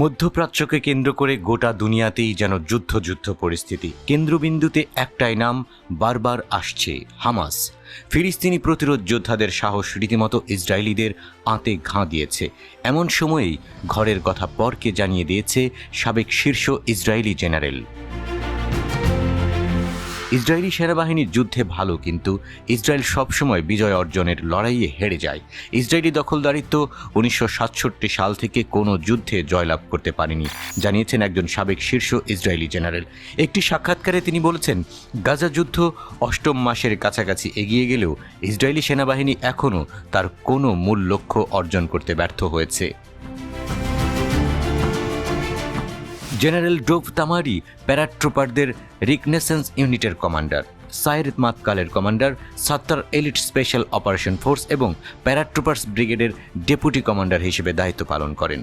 মধ্যপ্রাচ্যকে কেন্দ্র করে গোটা দুনিয়াতেই যেন যুদ্ধ পরিস্থিতি। কেন্দ্রবিন্দুতে একটাই নাম বারবার আসছে, হামাস। ফিলিস্তিনি প্রতিরোধ যোদ্ধাদের সাহস রীতিমতো ইসরায়েলিদের আঁতে ঘাঁ দিয়েছে। এমন সময়েই ঘরের কথা পরকে জানিয়ে দিয়েছে সাবেক শীর্ষ ইসরায়েলি জেনারেল। ইসরায়েলি সেনাবাহিনীর যুদ্ধে ভালো, কিন্তু ইসরায়েল সবসময় বিজয় অর্জনের লড়াইয়ে হেরে যায়। ইসরায়েলি দখলদারিত্ব 1967 সাল থেকে কোনো যুদ্ধে জয়লাভ করতে পারেনি, জানিয়েছেন একজন সাবেক শীর্ষ ইসরায়েলি জেনারেল। একটি সাক্ষাৎকারে তিনি বলেছেন, গাজা যুদ্ধ 8ম মাসের কাছাকাছি এগিয়ে গেলেও ইসরায়েলি সেনাবাহিনী এখনও তার কোনো মূল লক্ষ্য অর্জন করতে ব্যর্থ হয়েছে। জেনারেল ডোভ তামারি প্যারাট্রুপারদের রিকনেসেন্স ইউনিটের কমান্ডার, সাইর মাতকালের commander, ৭০ elite special operation force এবং প্যারাট্রুপার্স ব্রিগেডের ডেপুটি কমান্ডার হিসেবে দায়িত্ব পালন করেন।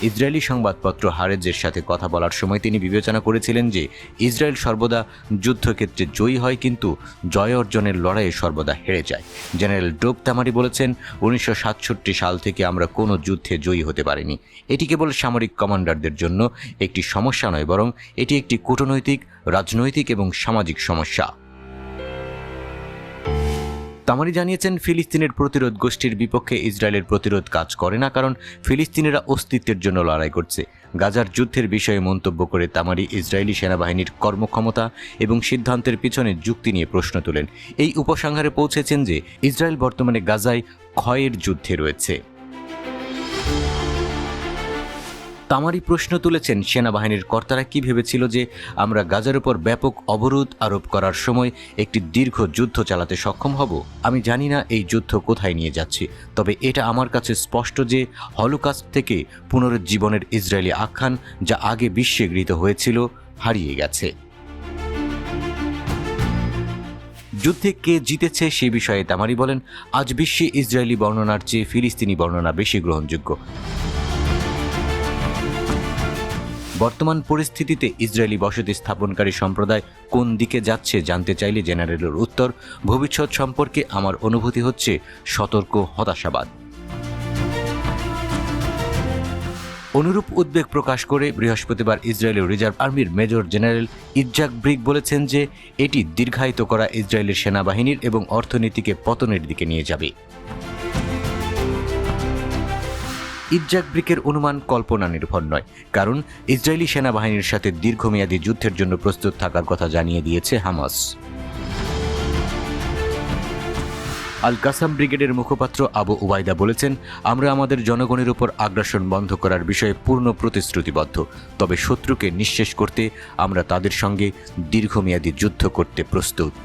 ইসরায়েলি সংবাদপত্র হারেজের সাথে কথা বলার সময় তিনি বিবেচনা করেছিলেন যে ইসরায়েল সর্বদা যুদ্ধক্ষেত্রে জয়ী হয়, কিন্তু জয় অর্জনের লড়াইয়ে সর্বদা হেরে যায়। জেনারেল ডোভ তামারি বলেছেন, 1967 সাল থেকে আমরা কোনো যুদ্ধে জয়ী হতে পারিনি। এটি কেবল সামরিক কমান্ডারদের জন্য একটি সমস্যা নয়, বরং এটি একটি কূটনৈতিক, রাজনৈতিক এবং সামাজিক সমস্যা। তামারি জানিয়েছেন, ফিলিস্তিনের প্রতিরোধ গোষ্ঠীর বিপক্ষে ইসরায়েলের প্রতিরোধ কাজ করে না, কারণ ফিলিস্তিনিরা অস্তিত্বের জন্য লড়াই করছে। গাজার যুদ্ধের বিষয়ে মন্তব্য করে তামারি ইসরায়েলি সেনাবাহিনীর কর্মক্ষমতা এবং সিদ্ধান্তের পিছনে যুক্তি নিয়ে প্রশ্ন তোলেন। এই উপসংহারে পৌঁছেছেন যে ইসরায়েল বর্তমানে গাজায় ক্ষয়ের যুদ্ধে রয়েছে। তামারি প্রশ্ন তুলেছেন, সেনাবাহিনীর কর্তারা কি ভেবেছিল যে আমরা গাজার উপর ব্যাপক অবরোধ আরোপ করার সময় একটি দীর্ঘ যুদ্ধ চালাতে সক্ষম হব? আমি জানি না এই যুদ্ধ কোথায় নিয়ে যাচ্ছে, তবে এটা আমার কাছে স্পষ্ট যে হলোকাস্ট থেকে পুনরুজ্জীবনের ইসরায়েলি আখ্যান, যা আগে বিশ্বে গৃহীত হয়েছিল, হারিয়ে গেছে। যুদ্ধে কে জিতেছে সে বিষয়ে তামারি বলেন, আজ বিশ্বে ইসরায়েলি বর্ণনার চেয়ে ফিলিস্তিনি বর্ণনা বেশি গ্রহণযোগ্য। বর্তমান পরিস্থিতিতে ইসরায়েলি বসতি স্থাপনকারী সম্প্রদায় কোন দিকে যাচ্ছে জানতে চাইলে জেনারেলের উত্তর, ভবিষ্যৎ সম্পর্কে আমার অনুভূতি হচ্ছে সতর্ক হতাশাবাদ। অনুরূপ উদ্বেগ প্রকাশ করে বৃহস্পতিবার ইসরায়েলের রিজার্ভ আর্মির মেজর জেনারেল ইৎজাক ব্রিগ বলেছেন যে এটি দীর্ঘায়িত করা ইসরায়েলের সেনাবাহিনীর এবং অর্থনীতিকে পতনের দিকে নিয়ে যাবে। ইৎজাক ব্রিকের অনুমান কল্পনা নির্ভর নয়, কারণ ইসরায়েলি সেনাবাহিনীর সাথে দীর্ঘমেয়াদী যুদ্ধের জন্য প্রস্তুত থাকার কথা জানিয়ে দিয়েছে হামাস। আল কাসাম ব্রিগেডের মুখপাত্র আবু উবাইদা বলেছেন, আমরা আমাদের জনগণের উপর আগ্রাসন বন্ধ করার বিষয়ে পূর্ণ প্রতিশ্রুতিবদ্ধ, তবে শত্রুকে নিঃশেষ করতে আমরা তাদের সঙ্গে দীর্ঘমেয়াদী যুদ্ধ করতে প্রস্তুত।